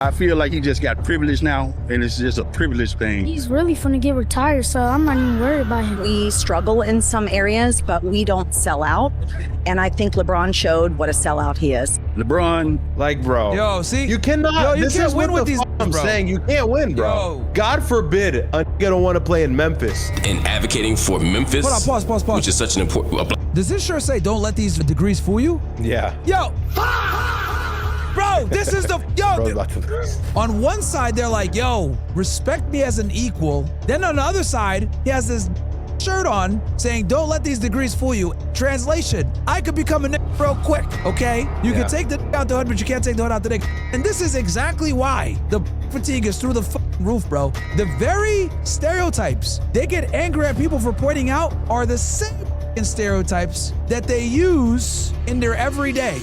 I feel like he just got privilege now, and it's just a privilege thing. He's really finna get retired, so I'm not even worried about him. We struggle in some areas, but we don't sell out. And I think LeBron showed what a sellout he is. LeBron, like, bro. Yo, see? You cannot. Yo, you can't win with these, I'm bro. saying you can't win, bro. Yo. God forbid a nigga don't want to play in Memphis. And advocating for Memphis, Hold on, pause. which is such an important. Does this shirt say don't let these degrees fool you? Yeah. Yo. Bro, this is the, Bro, on one side, they're like, yo, respect me as an equal. Then on the other side, he has this shirt on saying, don't let these degrees fool you. Translation, I could become a nigga real quick, okay? You can take the out the hood, but you can't take the hood out the nigga. And this is exactly why the fatigue is through the fucking roof, bro. The very stereotypes they get angry at people for pointing out are the same stereotypes that they use in their everyday.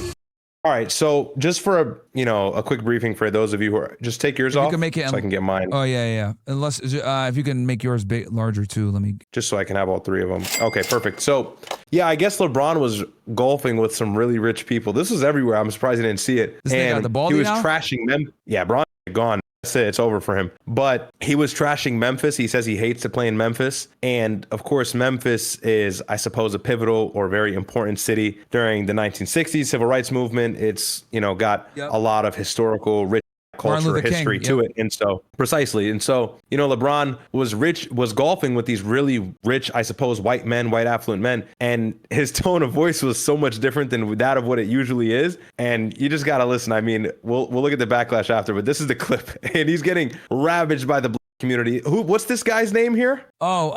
All right, so just for a quick briefing for those of you who are, just take yours off, you can make it, so I can get mine. Oh yeah. Unless if you can make yours larger too, let me. Just so I can have all three of them. Okay, perfect. So yeah, I guess LeBron was golfing with some really rich people. This was everywhere. I'm surprised he didn't see it. This nigga got the baldy he was now? trashing them. Yeah, Bron gone. That's it. It's over for him. But he was trashing Memphis. He says he hates to play in Memphis. And of course, Memphis is, I suppose, a pivotal or very important city during the 1960s civil rights movement. It's, got a lot of historical rich culture history to it. And so precisely. And so, LeBron was golfing with these really rich, I suppose, white affluent men. And his tone of voice was so much different than that of what it usually is. And you just got to listen. I mean, we'll look at the backlash after, but this is the clip and he's getting ravaged by the black community. What's this guy's name here? Oh,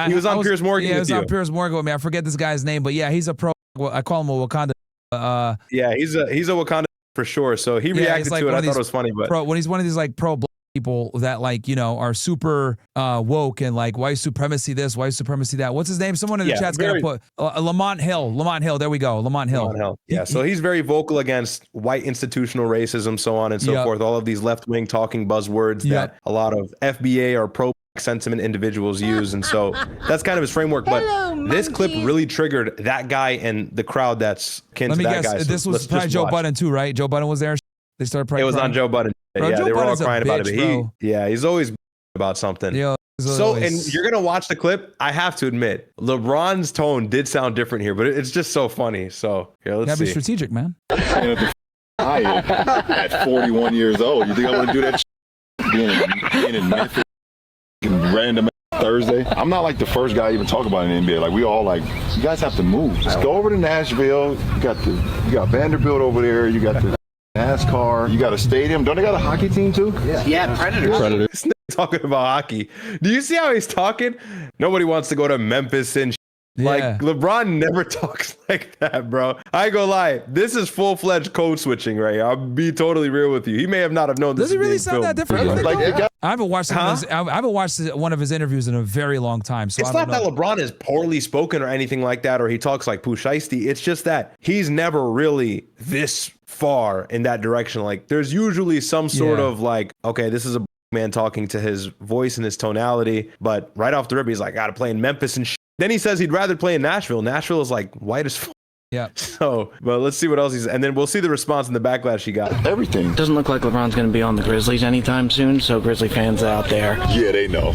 he was on Piers Morgan. Yeah, he was on Piers Morgan with me. I forget this guy's name, but yeah, he's a pro. Well, I call him a Wakanda. Yeah, he's a Wakanda for sure. So he reacted to it. I thought it was funny, but when he's one of these like pro black people that are super woke and like white supremacy this, white supremacy that. What's his name? Someone in the chat's gonna put Lamont Hill. Lamont Hill. There we go. Lamont Hill. Yeah. So he's very vocal against white institutional racism, so on and so forth. All of these left wing talking buzzwords that a lot of FBA or pro sentiment individuals use, and so that's kind of his framework. But this clip really triggered that guy and the crowd that's kin to that guy. So this was probably Joe Budden too, right? Joe Budden was there. They started probably. It was on Joe Budden. Bro, Joe they were all Budden's crying about it. Bro. He's always about something. And you're gonna watch the clip. I have to admit, LeBron's tone did sound different here, but it's just so funny. So here, let's see. Be strategic, man. At 41 years old, you think I want to do that? Being in Memphis, random Thursday. I'm not like the first guy even talk about in the NBA. Like we all like, you guys have to move. Just go over to Nashville. You got Vanderbilt over there. You got the NASCAR. You got a stadium. Don't they got a hockey team too? Yeah, Predators. This nigga talking about hockey. Do you see how he's talking? Nobody wants to go to Memphis and like LeBron never talks like that, bro. I ain't gonna lie. This is full-fledged code switching right here. I'll be totally real with you. He may have not have known this. Does he really sound that different? I haven't watched one of his interviews in a very long time. So it's not that LeBron is poorly spoken or anything like that, or he talks like Pooh Shiesty. It's just that he's never really this far in that direction. Like there's usually some sort of like, okay, this is a man talking to his voice and his tonality, but right off the rip, he's like, gotta play in Memphis and shit. Then he says he'd rather play in Nashville. Nashville is like white as fuck. Yeah. So, but let's see what else and then we'll see the response and the backlash he got. Everything. Doesn't look like LeBron's going to be on the Grizzlies anytime soon, so Grizzly fans out there. Yeah, they know.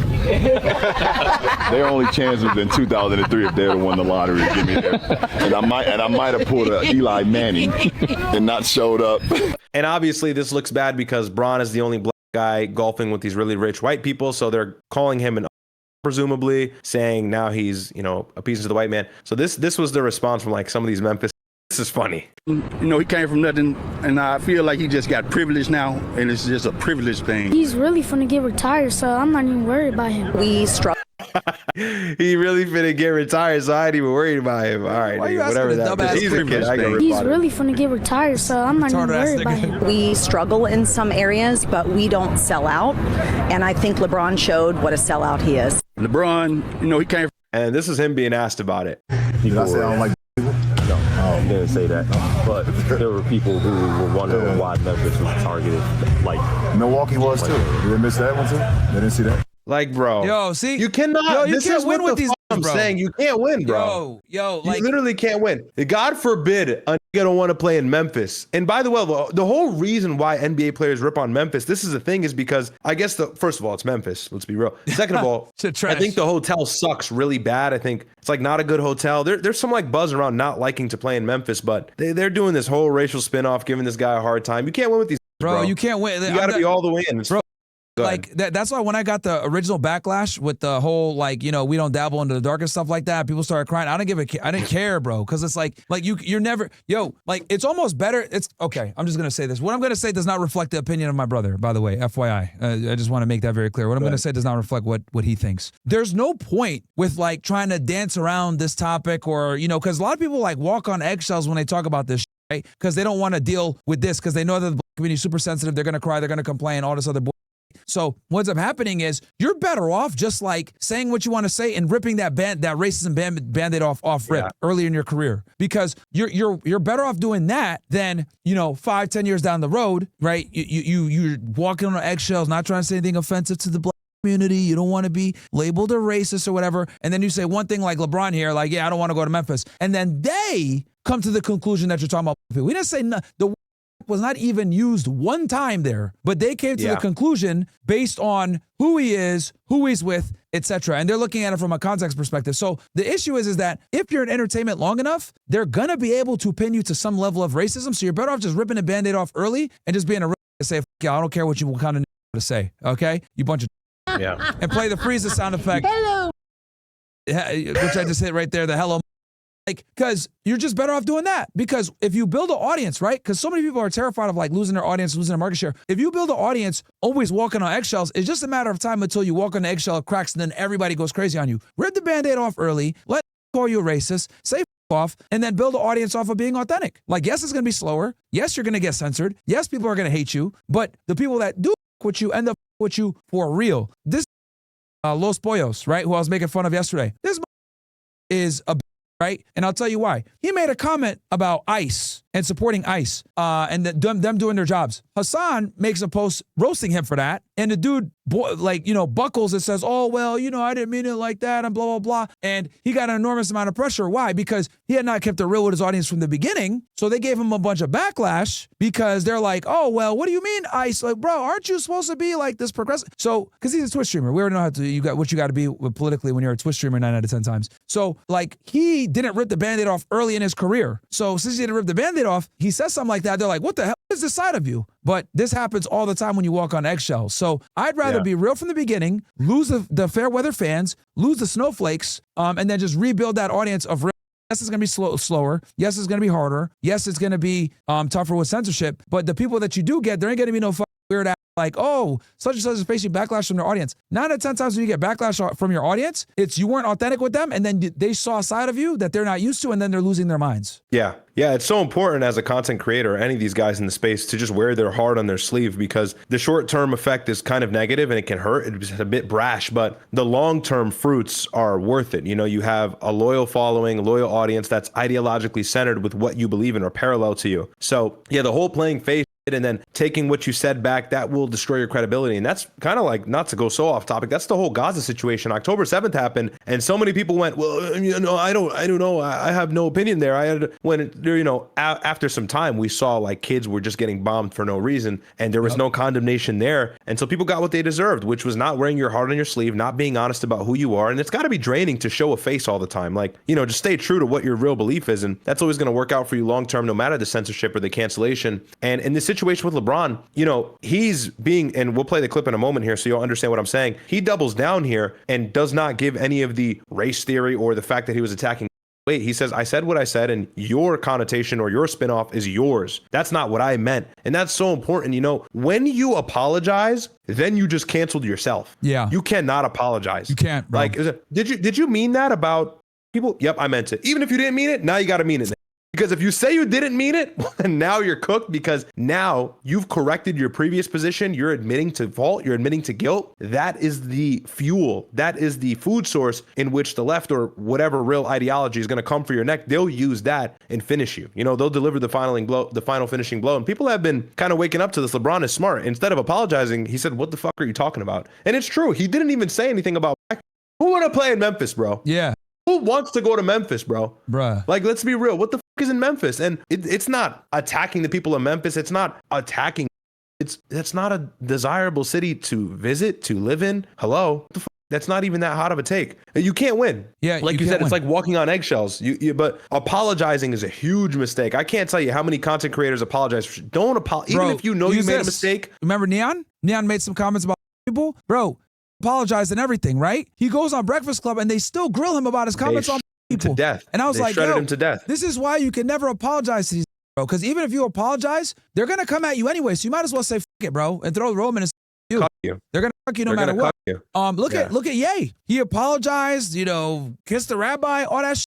Their only chance was in 2003 if they'd have won the lottery to get me there. And I might have pulled a Eli Manning and not showed up. And obviously this looks bad because Bron is the only black guy golfing with these really rich white people, so they're calling him an presumably saying now he's a piece of the white man. So this was the response from like some of these Memphis. This is funny. He came from nothing, and I feel like he just got privilege now, and it's just a privilege thing. He's really finna get retired, so I'm not even worried about him. We struggle. He really finna get retired, so I ain't even worried about him. All right, whatever that. He's a kid. He's really finna get retired, so I'm not even worried about him. We struggle in some areas, but we don't sell out. And I think LeBron showed what a sellout he is. LeBron, he came. And this is him being asked about it. Did I say I don't like people? No, I didn't say that. But there were people who were wondering why Memphis was targeted. Like Milwaukee was too. Did they miss that one too? They didn't see that? Like, bro. Yo, see? You cannot. Yo, you this can't is win what with these I'm bro. saying. You can't win, bro. Yo, like, you literally can't win. God forbid a nigga don't want to play in Memphis. And by the way, the whole reason why NBA players rip on Memphis, this is the thing, is because I guess first of all, it's Memphis. Let's be real. Second of all, I think the hotel sucks really bad. I think it's like not a good hotel. There's some like buzz around not liking to play in Memphis, but they're doing this whole racial spinoff, giving this guy a hard time. You can't win with these, bro. You can't win. You got to be all the way in. Bro. Like that's why when I got the original backlash with the whole like, you know, we don't dabble into the dark and stuff like that, people started crying. I didn't care, bro, because it's like you're never, like it's almost better. It's okay. I'm just gonna say this. What I'm gonna say does not reflect the opinion of my brother, by the way, FYI. I just want to make that very clear. What I'm gonna say does not reflect what he thinks. There's no point with like trying to dance around this topic, or because a lot of people like walk on eggshells when they talk about this, right? Because they don't want to deal with this because they know that the black community is super sensitive. They're gonna cry. They're gonna complain. All this other bullshit. So what's up happening is you're better off just like saying what you want to say and ripping that racism band-aid off rip earlier in your career, because you're better off doing that than 5-10 years down the road, right? You're walking on eggshells, not trying to say anything offensive to the black community. You don't want to be labeled a racist or whatever, and then you say one thing like LeBron here, like, yeah, I don't want to go to Memphis, and then they come to the conclusion that you're talking about. We didn't say the was not even used one time there, but they came to the conclusion based on who he is, who he's with, etc. And they're looking at it from a context perspective. So the issue is that if you're in entertainment long enough, they're gonna be able to pin you to some level of racism. So you're better off just ripping the band-aid off early and just being a say, I don't care what you kind of to say, okay? You bunch of and play the freezer sound effect. Hello. Which I just hit right there, the hello. Like, because you're just better off doing that. Because if you build an audience, right? Because so many people are terrified of like losing their audience, losing their market share. If you build an audience always walking on eggshells, it's just a matter of time until you walk on the eggshell, it cracks, and then everybody goes crazy on you. Rip the band-aid off early, let call you a racist, say off, and then build an audience off of being authentic. Like, yes, it's going to be slower. Yes, you're going to get censored. Yes, people are going to hate you. But the people that do with you end up with you for real. This Los Pollos, right, who I was making fun of yesterday, this is a right? And I'll tell you why. He made a comment about ICE and supporting ICE and them doing their jobs. Hassan makes a post roasting him for that. And the dude, buckles and says, oh, well, I didn't mean it like that and blah, blah, blah. And he got an enormous amount of pressure. Why? Because he had not kept it real with his audience from the beginning. So they gave him a bunch of backlash because they're like, oh, well, what do you mean ICE? Like, bro, aren't you supposed to be like this progressive? So, because he's a Twitch streamer. We already know what you got to be politically when you're a Twitch streamer 9 out of 10 times. So, like, he didn't rip the Band-Aid off early in his career. So, since he didn't rip the Band-Aid off, he says something like that. They're like, what the hell is this side of you? But this happens all the time when you walk on eggshells. So, I'd rather be real from the beginning, lose the fair weather fans, lose the snowflakes, and then just rebuild that audience of real. Yes, it's going to be slower. Yes, it's going to be harder. Yes, it's going to be tougher with censorship. But the people that you do get, there ain't going to be no weird ass like, oh, such and such is facing backlash from their audience. 9 out of 10 times when you get backlash from your audience, it's you weren't authentic with them, and then they saw a side of you that they're not used to, and then they're losing their minds. Yeah, it's so important as a content creator, any of these guys in the space, to just wear their heart on their sleeve, because the short-term effect is kind of negative and it can hurt. It's a bit brash, but the long-term fruits are worth it. You have a loyal following, a loyal audience that's ideologically centered with what you believe in or parallel to you. So yeah, the whole playing face and then taking what you said back, that will destroy your credibility. And that's kind of like, not to go so off topic, that's the whole Gaza situation. October 7th happened, and so many people went, well, I don't know. I have no opinion there. After some time, we saw like kids were just getting bombed for no reason, and there was no condemnation there. And so people got what they deserved, which was not wearing your heart on your sleeve, not being honest about who you are. And it's got to be draining to show a face all the time. Like, just stay true to what your real belief is. And that's always going to work out for you long term, no matter the censorship or the cancellation. And in this situation with LeBron, he's being, and we'll play the clip in a moment here so you'll understand what I'm saying. He doubles down here and does not give any of the race theory or the fact that he was attacking. Wait, he says, I said what I said, and your connotation or your spinoff is yours. That's not what I meant. And that's so important. When you apologize, then you just canceled yourself. Yeah. You cannot apologize. You can't, bro. Like, did you mean that about people? Yep, I meant it. Even if you didn't mean it, now you got to mean it. Because if you say you didn't mean it, now you're cooked because now you've corrected your previous position. You're admitting to fault. You're admitting to guilt. That is the fuel. That is the food source in which the left or whatever real ideology is going to come for your neck. They'll use that and finish you. You know, they'll deliver the final finishing blow. And people have been kind of waking up to this. LeBron is smart. Instead of apologizing, he said, "What the fuck are you talking about?" And it's true. He didn't even say anything about who would have played in Memphis, bro. Yeah. Who wants to go to Memphis, bro? Bruh. Like, let's be real. What the fuck is in Memphis? And it's not attacking the people of Memphis. It's not attacking. It's not a desirable city to visit, to live in. Hello? What the fuck? That's not even that hot of a take. You can't win. Yeah, like you said, it's like walking on eggshells. But apologizing is a huge mistake. I can't tell you how many content creators apologize. Don't apologize. Even if you know you made a mistake. Remember Neon? Neon made some comments about people. Bro, apologized and everything, right? He goes on Breakfast Club and they still grill him about his comments on people. To death. And I was they like, shredded yo, him to death. This is why you can never apologize to these, bro. Because even if you apologize, they're going to come at you anyway. So you might as well say, fuck it, bro, and throw the Roman and you. They're going to fuck you no matter what. Look at Ye. He apologized, kissed the rabbi, all that shit.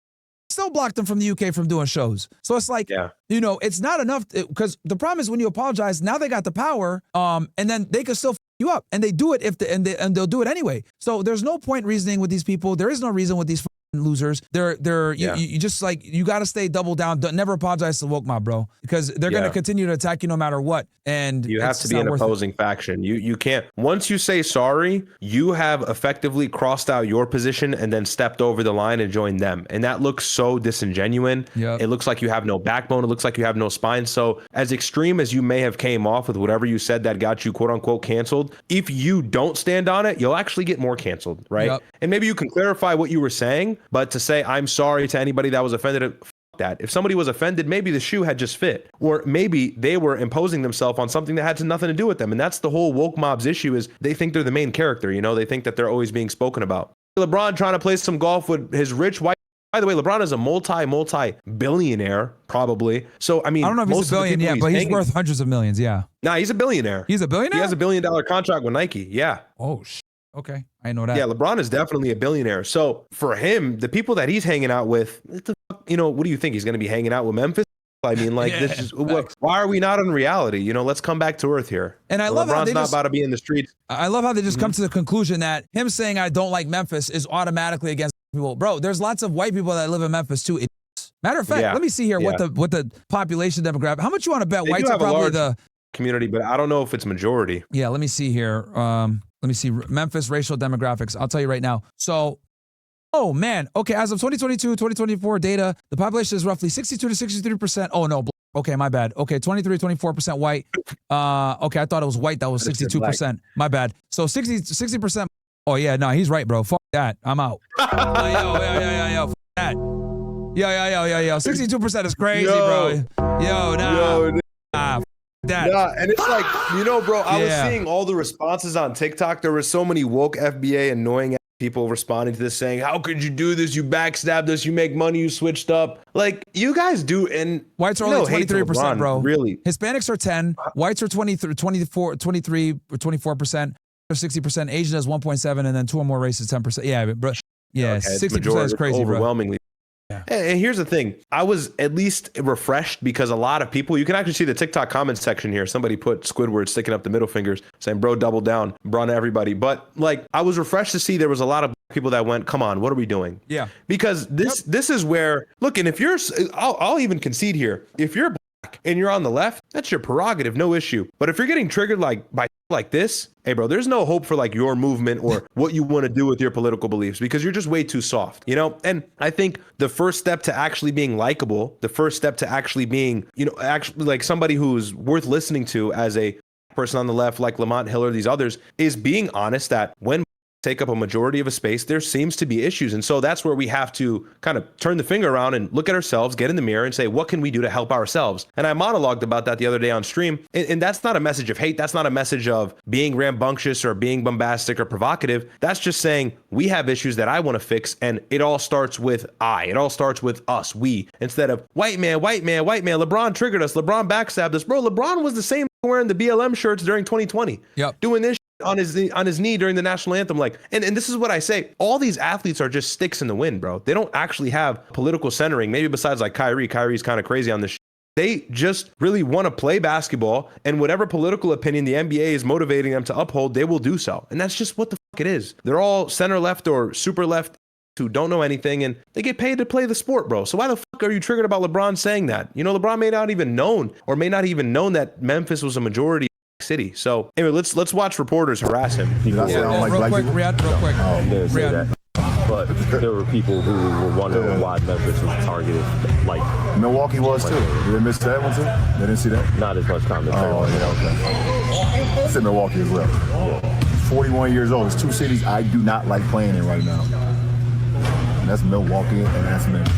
Still blocked him from the UK from doing shows. So it's like, it's not enough because the problem is when you apologize, now they got the power, and then they can still you up, and they do it and they'll do it anyway. So there's no point reasoning with these people. There is no reason with these losers. You just like, you got to stay double down. Never apologize to woke mob, bro, because they're going to continue to attack you no matter what. And you have to be an opposing faction. You can't. Once you say sorry, you have effectively crossed out your position and then stepped over the line and joined them. And that looks so disingenuous. It looks like you have no backbone. It looks like you have no spine. So as extreme as you may have came off with whatever you said that got you quote unquote canceled, if you don't stand on it, you'll actually get more canceled, right? And maybe you can clarify what you were saying, but to say I'm sorry to anybody that was offended, that. If somebody was offended, maybe the shoe had just fit, or maybe they were imposing themselves on something that had nothing to do with them. And that's the whole woke mob's issue, is they think they're the main character. They think that they're always being spoken about. LeBron trying to play some golf with his rich white. By the way, LeBron is a multi-billionaire, probably. So, I mean, I don't know if he's a billion yet, but he's worth hundreds of millions. Yeah. Nah, he's a billionaire. He's a billionaire? He has $1 billion contract with Nike. Yeah. Oh, okay. I know that. Yeah, LeBron is definitely a billionaire. So for him, the people that he's hanging out with, what do you think? He's going to be hanging out with Memphis? I mean, like, this is why are we not in reality? Let's come back to earth here. And I love how LeBron's not about to be in the streets. I love how they just come to the conclusion that him saying I don't like Memphis is automatically against people. Bro, there's lots of white people that live in Memphis too. Matter of fact, let me see here what the population demographic. How much you want to bet they whites are probably the community, but I don't know if it's majority. Yeah, let me see here. Let me see Memphis racial demographics. I'll tell you right now. So, oh man, okay. As of 2022, 2024 data, the population is roughly 62 to 63%. Oh no, okay, my bad. Okay, 23 to 24% white. Okay, I thought it was white. That was 62%. My bad. So 60%. Oh yeah, no, he's right, bro. Fuck that. I'm out. Yo. Fuck that. Yo. 62% is crazy, bro. Yo, nah. That. Yeah, and it's like, bro, I was seeing all the responses on TikTok. There were so many woke FBA annoying people responding to this saying, how could you do this? You backstabbed us. You make money. You switched up. Like, you guys do. And whites are only 23%, bro. Really? Hispanics are 10. Whites are 23 or 24%. 60%. Asian is 1.7, and then 2 or more races, 10%. Yeah, bro. Yeah, okay, 60% is crazy, overwhelmingly. Bro. Yeah. And here's the thing. I was at least refreshed because a lot of people, you can actually see the TikTok comments section here. Somebody put Squidward sticking up the middle fingers saying, bro, double down, bro, to everybody. But like, I was refreshed to see there was a lot of people that went, come on, what are we doing? Yeah. Because this is where, look, and if you're, I'll even concede here. If you're black and you're on the left, that's your prerogative, no issue. But if you're getting triggered like this, hey bro, there's no hope for like your movement or what you want to do with your political beliefs, because you're just way too soft, And I think the first step to actually being likable, the first step to actually being, actually like somebody who's worth listening to as a person on the left, like Lamont Hill or these others, is being honest that when take up a majority of a space, there seems to be issues. And so that's where we have to kind of turn the finger around and look at ourselves, get in the mirror and say, what can we do to help ourselves? And I monologued about that the other day on stream. And that's not a message of hate. That's not a message of being rambunctious or being bombastic or provocative. That's just saying we have issues that I want to fix. And it all starts with it all starts with us, we, instead of white man. LeBron triggered us. LeBron backstabbed us. Bro, LeBron was the same wearing the BLM shirts during 2020. Yep. Doing this on his knee during the national anthem. Like, and this is what I say. All these athletes are just sticks in the wind, bro. They don't actually have political centering. Maybe besides like Kyrie. Kyrie's kind of crazy on this. They just really want to play basketball, and whatever political opinion the NBA is motivating them to uphold, they will do so. And that's just what the fuck it is. They're all center left or super left who don't know anything, and they get paid to play the sport, bro. So why the fuck are you triggered about LeBron saying that? You know, LeBron may not even known that Memphis was a majority city. So anyway, let's watch reporters harass him. People Real quick, Ryad, real quick. didn't say Ryad. that. But there were people who were wondering why Memphis was targeted. Like Milwaukee was too. Did they miss that one too? They didn't see that? not as much commentary. Oh, yeah, okay. I said Milwaukee as well. Yeah. 41 years old. There's two cities I do not like playing in right now. And that's Milwaukee and that's Memphis.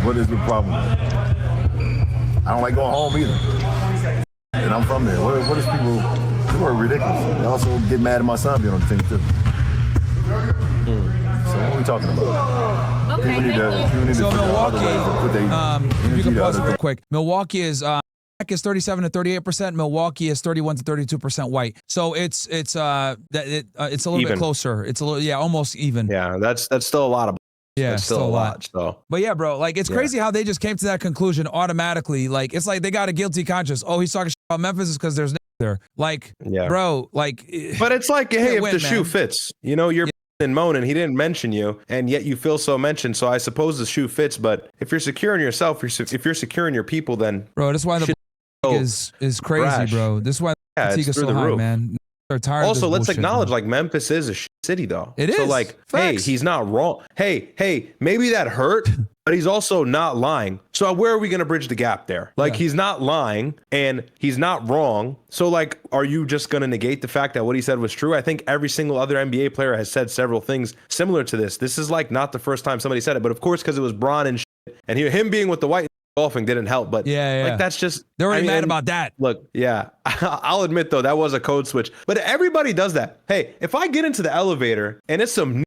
What is the problem? I don't like going home either. And I'm from there. What is people are ridiculous. They also get mad at my son being on the team too. So what are we talking about? Okay. People need to So figure out other ways to put their if you energy can to pause it other real things. quick. Milwaukee is 37 to 38%. Milwaukee is 31 to 32% white. So it's a little Even. bit closer. It's a little almost even. Yeah, that's still a lot of. Yeah, That's still a lot. So, But yeah, bro, like it's crazy how they just came to that conclusion automatically. Like it's like they got a guilty conscience. Oh, he's talking shit about Memphis is because there's there. Like, yeah, bro, like. But it's like, hey, if win, the shoe man. fits, you know, you're and moaning. He didn't mention you, and yet you feel so mentioned. So I suppose the shoe fits. But if you're secure in yourself, if you're secure in your people, then Bro, that's why the is crazy, trash. bro. This is why the Yeah, fatigue it's is through so the high, roof. man. They're tired Also, of this let's bullshit, acknowledge bro. like Memphis is a city though. It So is. like, Facts. hey, he's not wrong. Hey, maybe that hurt, but he's also not lying. So where are we going to bridge the gap there? Like he's not lying and he's not wrong. So like, are you just going to negate the fact that what he said was true? I think every single other NBA player has said several things similar to this. This is like not the first time somebody said it, but of course, because it was Bron and shit, and him being with the white golfing didn't help, but like that's just they're already mad and about that. Look, yeah, I'll admit though that was a code switch, but everybody does that. Hey, if I get into the elevator and it's some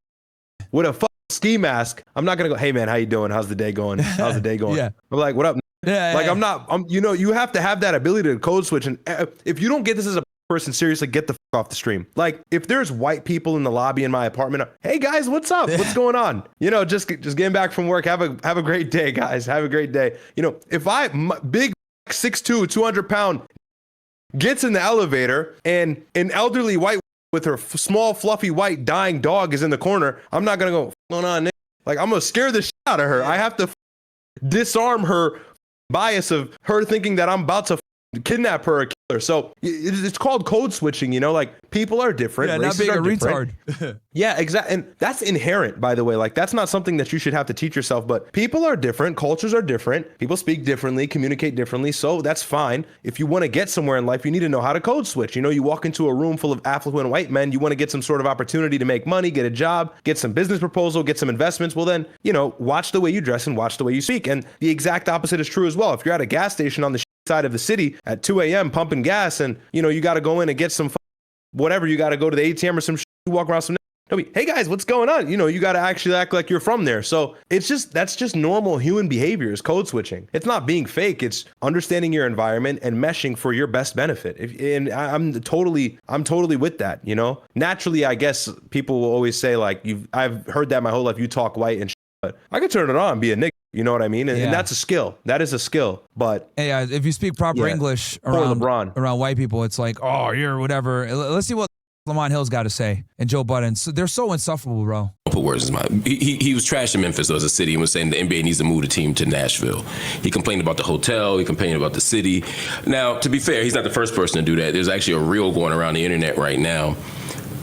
with a fucking ski mask, I'm not gonna go, hey man, how you doing? How's the day going? How's the day going? Yeah. I'm like, what up? Yeah, Like yeah. I'm you know, you have to have that ability to code switch, and if you don't get this as a person seriously, get the fuck off the stream. Like if there's white people in the lobby in my apartment, hey guys, what's up? What's going on? You know, just getting back from work. Have a great day, guys. Have a great day. You know, if big 6'2", 200-pound gets in the elevator and an elderly white with her small fluffy white dying dog is in the corner, I'm not gonna go, what's going on, nigga? Like I'm gonna scare the shit out of her. I have to disarm her bias of her thinking that I'm about to kidnap her or kill her. So it's called code switching, you know, like people are different. Yeah, not races being are a different. retard. Yeah, exactly. And that's inherent, by the way. Like that's not something that you should have to teach yourself, but people are different. Cultures are different. People speak differently, communicate differently. So that's fine. If you want to get somewhere in life, you need to know how to code switch. You know, you walk into a room full of affluent white men, you want to get some sort of opportunity to make money, get a job, get some business proposal, get some investments. Well, then, you know, watch the way you dress and watch the way you speak. And the exact opposite is true as well. If you're at a gas station on the side of the city at 2 a.m. pumping gas and, you know, you got to go in and get some whatever, you got to go to the ATM or some shit, you walk around some hey guys, what's going on? You know, you got to actually act like you're from there. So that's just normal human behavior is code switching. It's not being fake. It's understanding your environment and meshing for your best benefit. And I'm totally with that. You know, naturally, I guess people will always say like, I've heard that my whole life. You talk white and shit, but I could turn it on and be a nigga. You know what I mean? And that's a skill. That is a skill. But yeah, if you speak proper English around white people, it's like, oh, you're whatever. Let's see what Lamont Hill's got to say and Joe Budden. So they're so insufferable, bro. Put words in his mouth. He was trashing Memphis as a city and was saying the NBA needs to move the team to Nashville. He complained about the hotel. He complained about the city. Now, to be fair, he's not the first person to do that. There's actually a reel going around the internet right now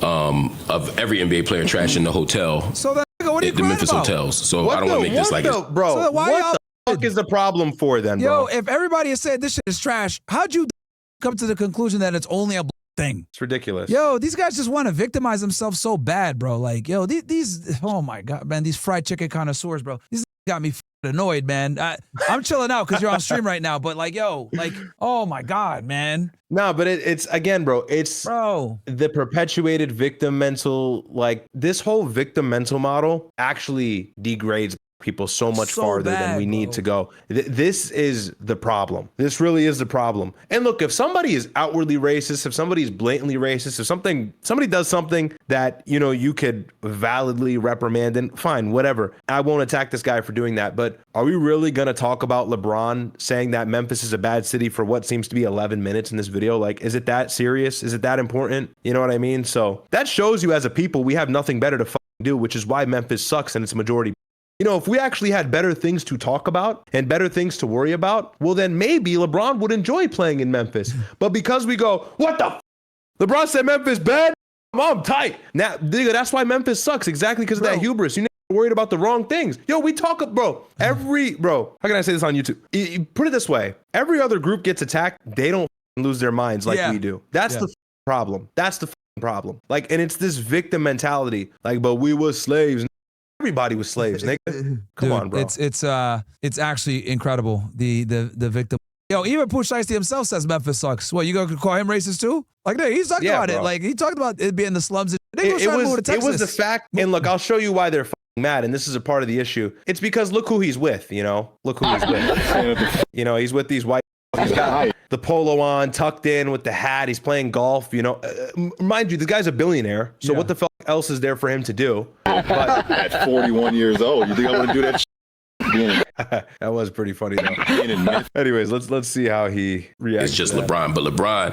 of every NBA player trashing the hotel. So that what are you the Memphis about? hotels. So I don't want to make this like bro. So why what the fuck is the problem for then, bro? Yo, if everybody has said this shit is trash, how'd you come to the conclusion that it's only a thing? It's ridiculous. Yo, these guys just want to victimize themselves so bad, bro. Like, yo, these oh my God, man, these fried chicken connoisseurs, bro. These got me annoyed, man. I'm chilling out because you're on stream right now, but like, yo, like, oh my God, man. No, but it's again, bro, it's the perpetuated victim mental, like this whole victim mental model actually degrades people so much So farther than bad, we need bro. to go. This is the problem. This really is the problem. And look, if somebody is outwardly racist, if somebody is blatantly racist, if somebody does something that, you know, you could validly reprimand, then fine, whatever. I won't attack this guy for doing that. But are we really going to talk about LeBron saying that Memphis is a bad city for what seems to be 11 minutes in this video? Like, is it that serious? Is it that important? You know what I mean? So that shows you as a people, we have nothing better to do, which is why Memphis sucks and it's a majority. You know, if we actually had better things to talk about and better things to worry about, well, then maybe LeBron would enjoy playing in Memphis. But because we go, what the LeBron said Memphis bad? I'm tight. Now, nigga, that's why Memphis sucks. Exactly because of that hubris. You never worried about the wrong things. Yo, we talk, bro. How can I say this on YouTube? Put it this way. Every other group gets attacked. They don't lose their minds like we do. That's the problem. That's the problem. Like, and it's this victim mentality. Like, but we were slaves. Everybody was slaves, nigga. Come on, bro. It's actually incredible. The victim. Yo, even Pooh Shiesty himself says Memphis sucks. What, you gonna call him racist too? Like, he's talked about it. Like, he talked about it being the slums. It was the fact. And look, I'll show you why they're mad. And this is a part of the issue. It's because look who he's with. You know, look who he's with. You know, he's with these white. He's got the polo on, tucked in with the hat. He's playing golf. You know, mind you, the guy's a billionaire. So what the fuck else is there for him to do? But at 41 years old, you think I want to do that? That was pretty funny though. Anyways, let's see how he reacts. It's just LeBron, but LeBron,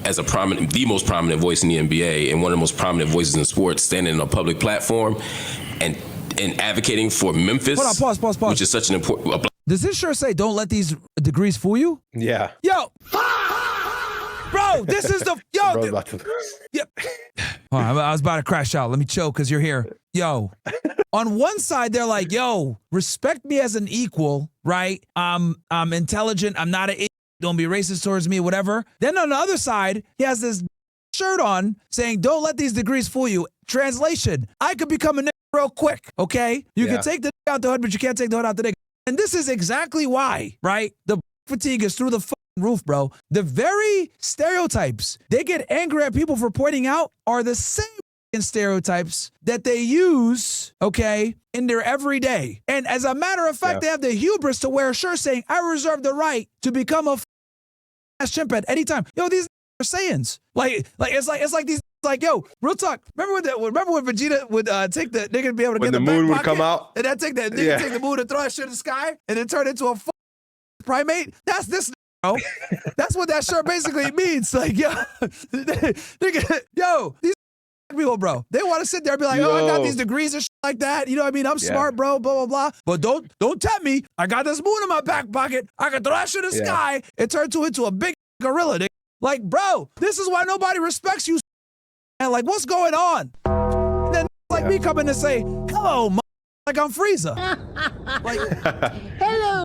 as the most prominent voice in the NBA and one of the most prominent voices in sports, standing on a public platform and advocating for Memphis. Hold on, pause. Which is such an important. Does this shirt say "Don't let these degrees fool you"? Yeah. Yo, bro, this is the yeah. Hold on, I was about to crash out. Let me chill because you're here. Yo, on one side they're like, "Yo, respect me as an equal, right? I'm intelligent. I'm not an idiot. Don't be racist towards me, whatever." Then on the other side, he has this shirt on saying, "Don't let these degrees fool you." Translation: I could become a nigga real quick. Okay, you can take the out the hood, but you can't take the hood out the nigga. And this is exactly why, right? The fatigue is through the roof, bro. The very stereotypes they get angry at people for pointing out are the same stereotypes that they use, okay, in their everyday. And as a matter of fact, they have the hubris to wear a shirt saying, "I reserve the right to become a ass chimp at any time." Yo, these are sayings. Like it's like these. Like, yo, real talk. Remember when Vegeta would take the nigga to be able to when get the moon would come out, and then take the nigga take the moon and throw that shit in the sky, and then turn into a primate. That's this, bro. That's what that shirt basically means. Like, yo, nigga, yo, these people, bro, they want to sit there and be like, "Oh, I got these degrees and shit like that." You know what I mean? I'm smart, bro. Blah blah blah. But don't tempt me. I got this moon in my back pocket. I can throw that shit in the sky and turn into a big gorilla. Nigga. Like, bro, this is why nobody respects you. And like, what's going on? And then like me coming to say, "Hello, like I'm Frieza." Like, hello.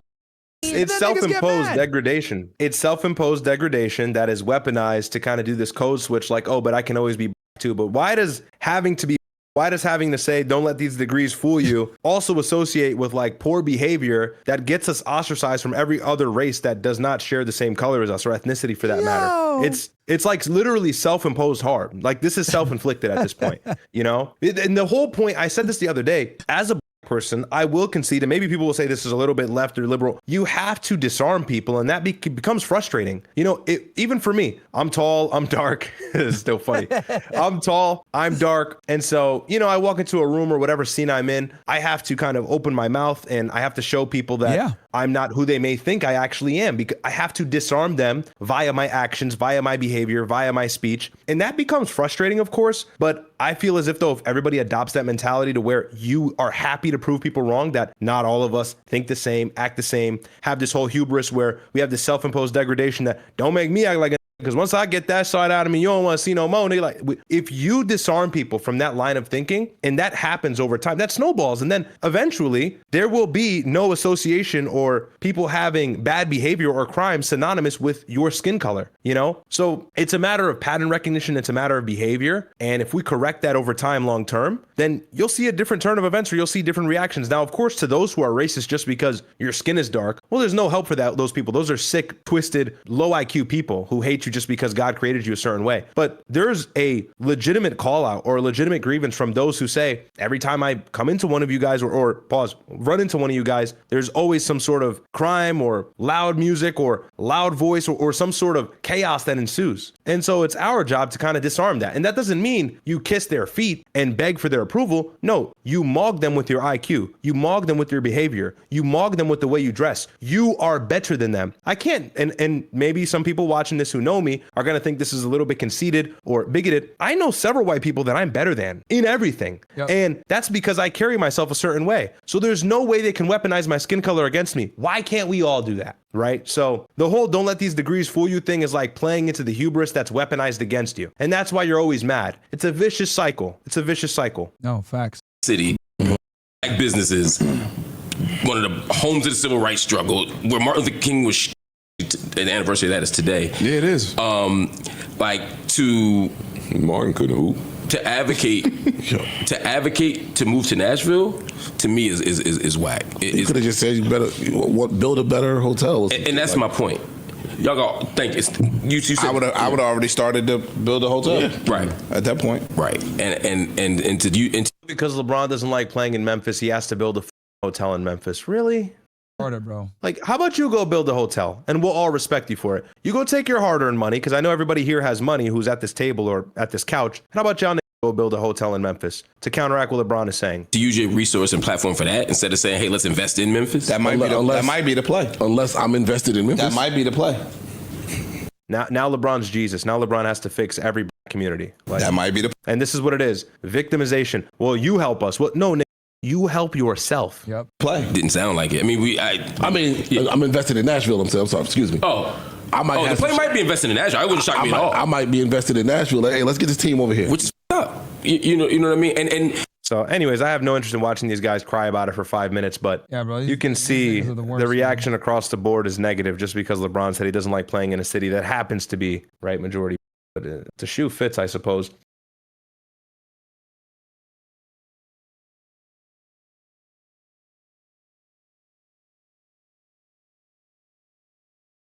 It's self-imposed degradation. It's self-imposed degradation that is weaponized to kind of do this code switch like, oh, but I can always be too. But why does having to say, "Don't let these degrees fool you," also associate with like poor behavior that gets us ostracized from every other race that does not share the same color as us or ethnicity for that matter? It's like literally self-imposed harm. Like this is self-inflicted at this point, you know? And the whole point, I said this the other day, as a person, I will concede, and maybe people will say this is a little bit left or liberal, you have to disarm people, and that becomes frustrating. You know, even for me, I'm tall, I'm dark. It's still funny. I'm tall, I'm dark, and so, you know, I walk into a room or whatever scene I'm in, I have to kind of open my mouth, and I have to show people that I'm not who they may think I actually am, because I have to disarm them via my actions, via my behavior, via my speech, and that becomes frustrating, of course, but I feel as if though if everybody adopts that mentality to where you are happy to prove people wrong, that not all of us think the same, act the same, have this whole hubris where we have this self-imposed degradation that don't make me act like a, because once I get that side out of me, you don't want to see no more. Like, if you disarm people from that line of thinking, and that happens over time, that snowballs, and then eventually there will be no association or people having bad behavior or crime synonymous with your skin color, you know? So it's a matter of pattern recognition, it's a matter of behavior, and if we correct that over time long term, then you'll see a different turn of events or you'll see different reactions. Now, of course, to those who are racist just because your skin is dark, well, Well, there's no help for those people. Those are sick, twisted, low IQ people who hate you just because God created you a certain way. But there's a legitimate call out or a legitimate grievance from those who say, every time I come into one of you guys or run into one of you guys, there's always some sort of crime or loud music or loud voice or some sort of chaos that ensues. And so it's our job to kind of disarm that. And that doesn't mean you kiss their feet and beg for their approval. No, you mog them with your IQ. You mog them with your behavior. You mog them with the way you dress. You are better than them. I can't, and maybe some people watching this who know me are going to think this is a little bit conceited or bigoted. I know several white people that I'm better than in everything. Yep. And that's because I carry myself a certain way. So there's no way they can weaponize my skin color against me. Why can't we all do that? Right? So the whole don't let these degrees fool you thing is like playing into the hubris that's weaponized against you. And that's why you're always mad. It's a vicious cycle. It's a vicious cycle. No, facts. City, black businesses, one of the homes of the civil rights struggle, where Martin Luther King was the anniversary of that is today. Yeah, it is. Like to Martin couldn't hoop. To advocate to move to Nashville, to me is whack. You could have just said you better build a better hotel. And that's my point. Y'all go think it's you said I would have already started to build a hotel. Yeah. Right. At that point. Right. And to you because LeBron doesn't like playing in Memphis, he has to build a hotel in Memphis. Really? Harder, bro. Like, how about you go build a hotel and we'll all respect you for it? You go take your hard-earned money, because I know everybody here has money who's at this table or at this couch. And how about y'all go build a hotel in Memphis to counteract what LeBron is saying? To use your resource and platform for that instead of saying, hey, let's invest in Memphis? That might be the play. Unless I'm invested in Memphis. That might be the play. Now LeBron's Jesus. Now LeBron has to fix every black community. Like, that might be the And this is what it is. Victimization. Well, you help us. Well, no, you help yourself. Yep. Play. Didn't sound like it. I mean, I'm invested in Nashville. I'm sorry. Excuse me. The play might be invested in Nashville. I wouldn't shock me at all. I might be invested in Nashville. Like, hey, let's get this team over here. Which is up. You know what I mean? And so, anyways, I have no interest in watching these guys cry about it for 5 minutes, but yeah, bro, you can see the reaction across the board is negative just because LeBron said he doesn't like playing in a city that happens to be right majority. But the shoe fits, I suppose.